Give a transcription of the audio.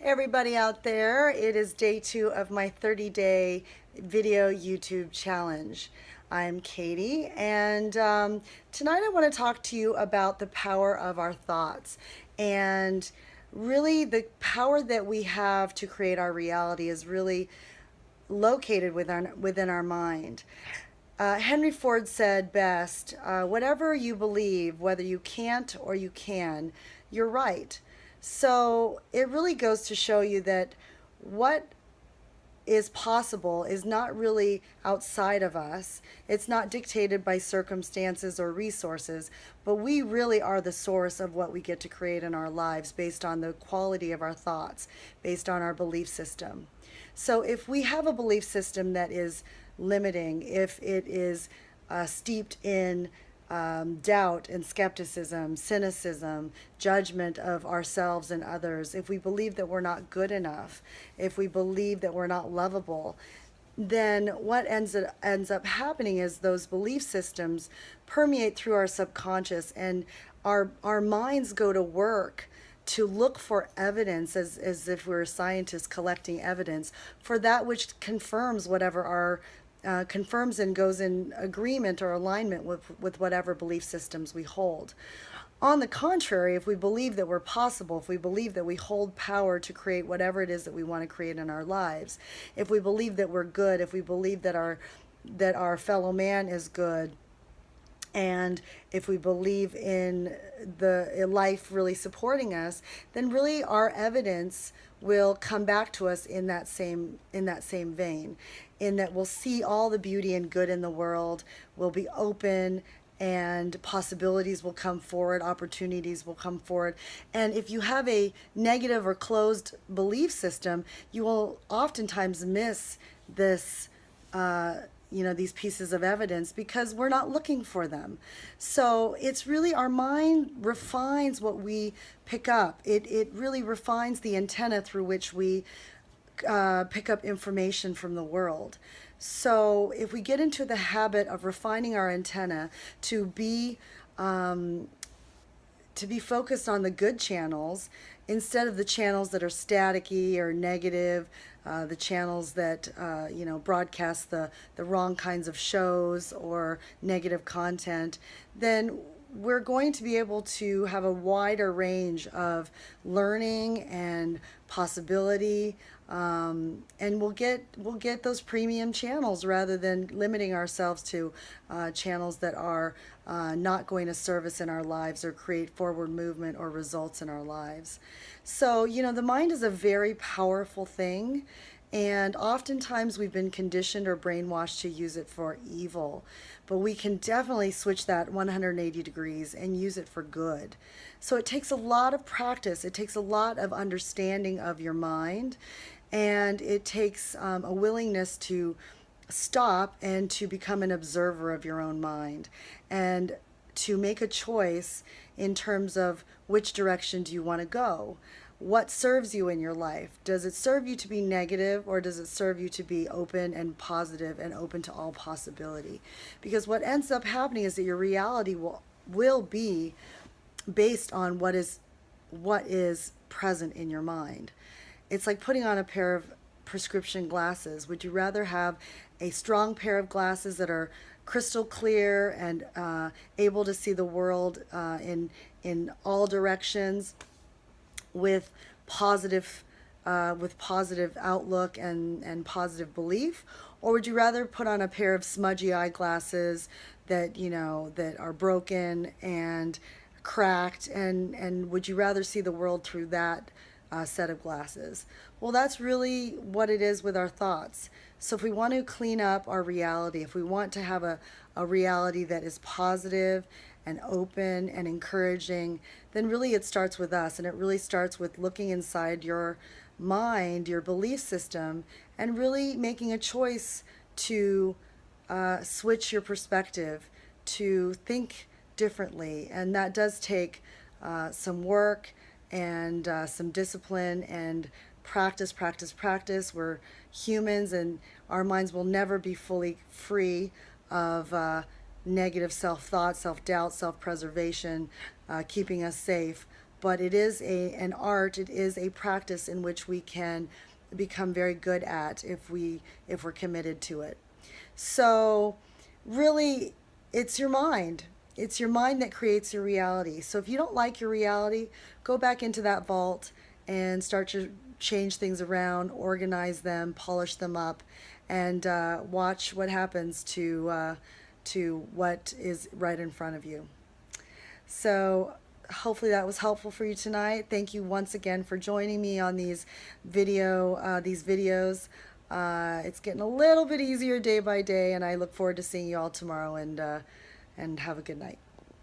Hey everybody out there, it is day 2 of my 30-day video YouTube challenge. I'm Katie, and tonight I want to talk to you about the power of our thoughts. And really, the power that we have to create our reality is really located within our mind. Henry Ford said best, whatever you believe, whether you can't or you can, you're right. So it really goes to show you that what is possible is not really outside of us. It's not dictated by circumstances or resources, but we really are the source of what we get to create in our lives based on the quality of our thoughts, based on our belief system. So if we have a belief system that is limiting, if it is steeped in doubt and skepticism, cynicism, judgment of ourselves and others, if we believe that we're not good enough, if we believe that we're not lovable, then what ends up happening is those belief systems permeate through our subconscious, and our minds go to work to look for evidence, as if we're scientists collecting evidence for that which confirms whatever our confirms and goes in agreement or alignment with whatever belief systems we hold. On the contrary, if we believe that we're possible, if we believe that we hold power to create whatever it is that we want to create in our lives, if we believe that we're good, if we believe that our fellow man is good, and if we believe in the life really supporting us, then really our evidence will come back to us in that same vein, in that we'll see all the beauty and good in the world. We'll be open, and possibilities will come forward, opportunities will come forward. And if you have a negative or closed belief system, you will oftentimes miss this these pieces of evidence because we're not looking for them. So it's really our mind refines what we pick up. It really refines the antenna through which we pick up information from the world. So if we get into the habit of refining our antenna um, to be focused on the good channels instead of the channels that are staticky or negative, the channels that broadcast the wrong kinds of shows or negative content, then we're going to be able to have a wider range of learning and possibility, and we'll get those premium channels rather than limiting ourselves to channels that are not going to serve us in our lives or create forward movement or results in our lives. So the mind is a very powerful thing. And oftentimes we've been conditioned or brainwashed to use it for evil. But we can definitely switch that 180 degrees and use it for good. So it takes a lot of practice. It takes a lot of understanding of your mind. And it takes a willingness to stop and to become an observer of your own mind. And to make a choice in terms of which direction do you want to go. What serves you in your life? Does it serve you to be negative, or does it serve you to be open and positive and open to all possibility? Because what ends up happening is that your reality will be based on what is present in your mind. It's like putting on a pair of prescription glasses. Would you rather have a strong pair of glasses that are crystal clear and able to see the world in all directions, with positive outlook and positive belief? Or would you rather put on a pair of smudgy eyeglasses that are broken and cracked, and would you rather see the world through that set of glasses? Well, that's really what it is with our thoughts. So if we want to clean up our reality, if we want to have a reality that is positive and open and encouraging, then really it starts with us. And it really starts with looking inside your mind, your belief system, and really making a choice to switch your perspective, to think differently. And that does take some work and some discipline and practice, practice, practice. We're humans, and our minds will never be fully free of negative self thought, self doubt, self preservation, keeping us safe. but it is an art. It is a practice in which we can become very good at if we're committed to it. So really, it's your mind. It's your mind that creates your reality. So if you don't like your reality, go back into that vault and start to change things around, organize them, polish them up, and watch what happens to what is right in front of you. So hopefully that was helpful for you tonight. Thank you once again for joining me on these videos. It's getting a little bit easier day by day, and I look forward to seeing you all tomorrow. And have a good night.